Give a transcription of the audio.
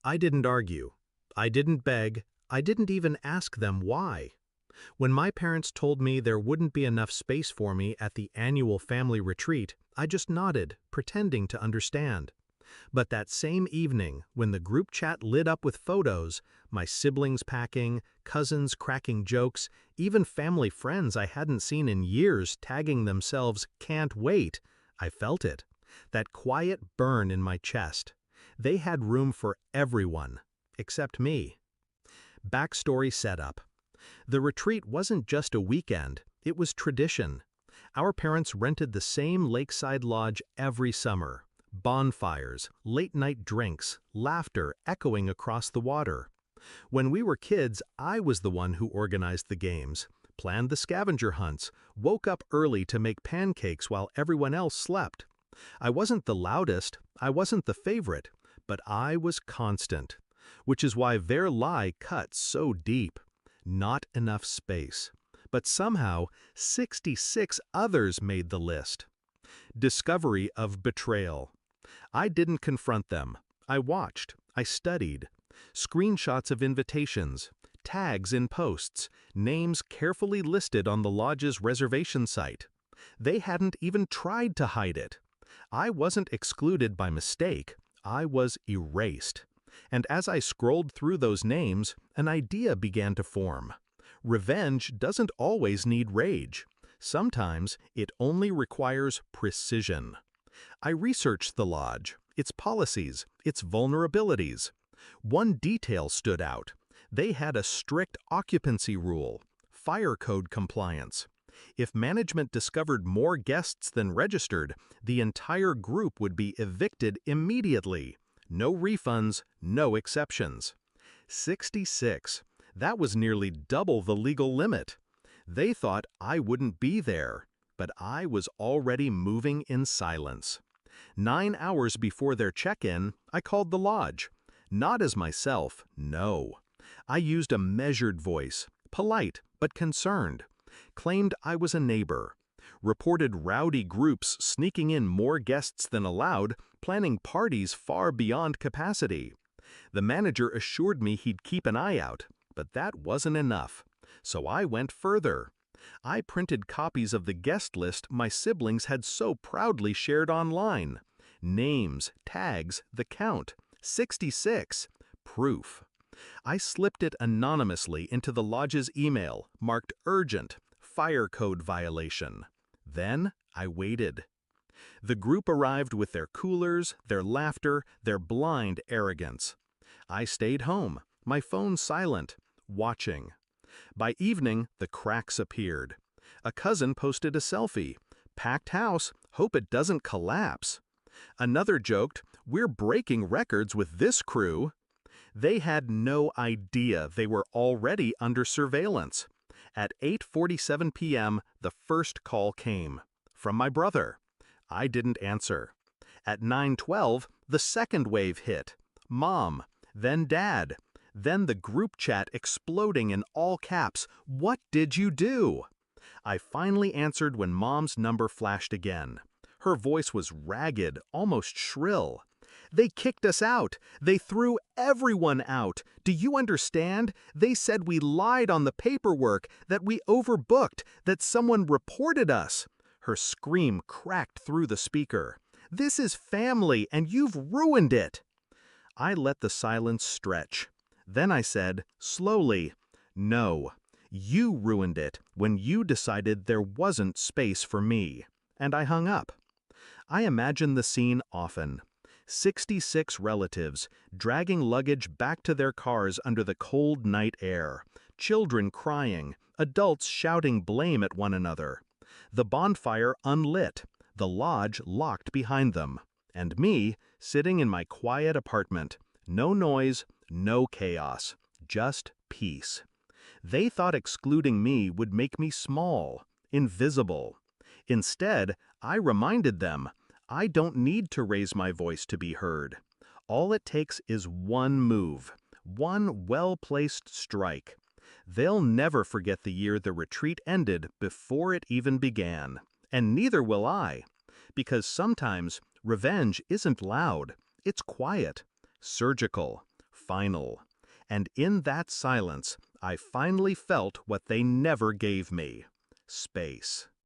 I didn't argue. I didn't beg. I didn't even ask them why. When my parents told me there wouldn't be enough space for me at the annual family retreat, I just nodded, pretending to understand. But that same evening, when the group chat lit up with photos, my siblings packing, cousins cracking jokes, even family friends I hadn't seen in years tagging themselves "can't wait," I felt it. That quiet burn in my chest. They had room for everyone, except me. Backstory setup. The retreat wasn't just a weekend, it was tradition. Our parents rented the same lakeside lodge every summer. Bonfires, late-night drinks, laughter echoing across the water. When we were kids, I was the one who organized the games, planned the scavenger hunts, woke up early to make pancakes while everyone else slept. I wasn't the loudest, I wasn't the favorite, but I was constant. Which is why their lie cut so deep. Not enough space. But somehow, 66 others made the list. Discovery of betrayal. I didn't confront them. I watched. I studied. Screenshots of invitations, tags in posts, names carefully listed on the lodge's reservation site. They hadn't even tried to hide it. I wasn't excluded by mistake. I was erased. And as I scrolled through those names, an idea began to form. Revenge doesn't always need rage. Sometimes it only requires precision. I researched the lodge, its policies, its vulnerabilities. One detail stood out. They had a strict occupancy rule, fire code compliance. If management discovered more guests than registered, the entire group would be evicted immediately. No refunds, no exceptions. 66. That was nearly double the legal limit. They thought I wouldn't be there, but I was already moving in silence. 9 hours before their check-in, I called the lodge. Not as myself, no. I used a measured voice, polite but concerned. Claimed I was a neighbor. Reported rowdy groups sneaking in more guests than allowed, planning parties far beyond capacity. The manager assured me he'd keep an eye out, but that wasn't enough. So I went further. I printed copies of the guest list my siblings had so proudly shared online. Names, tags, the count. 66. Proof. I slipped it anonymously into the lodge's email, marked urgent, fire code violation. Then I waited. The group arrived with their coolers, their laughter, their blind arrogance. I stayed home, my phone silent, watching. By evening, the cracks appeared. A cousin posted a selfie. Packed house, hope it doesn't collapse. Another joked, "We're breaking records with this crew." They had no idea they were already under surveillance. At 8:47 p.m., the first call came. From my brother. I didn't answer. At 9:12, the second wave hit. Mom, then Dad, then the group chat exploding in all caps, "What did you do?" I finally answered when Mom's number flashed again. Her voice was ragged, almost shrill. "They kicked us out. They threw everyone out. Do you understand? They said we lied on the paperwork, that we overbooked, that someone reported us." Her scream cracked through the speaker. "This is family, and you've ruined it." I let the silence stretch. Then I said, slowly, "No, you ruined it when you decided there wasn't space for me." And I hung up. I imagine the scene often. 66 relatives, dragging luggage back to their cars under the cold night air. Children crying, adults shouting blame at one another. The bonfire unlit, the lodge locked behind them. And me, sitting in my quiet apartment. No noise, no chaos, just peace. They thought excluding me would make me small, invisible. Instead, I reminded them, I don't need to raise my voice to be heard. All it takes is one move, one well-placed strike. They'll never forget the year the retreat ended before it even began. And neither will I. Because sometimes revenge isn't loud, it's quiet, surgical, final. And in that silence, I finally felt what they never gave me: space.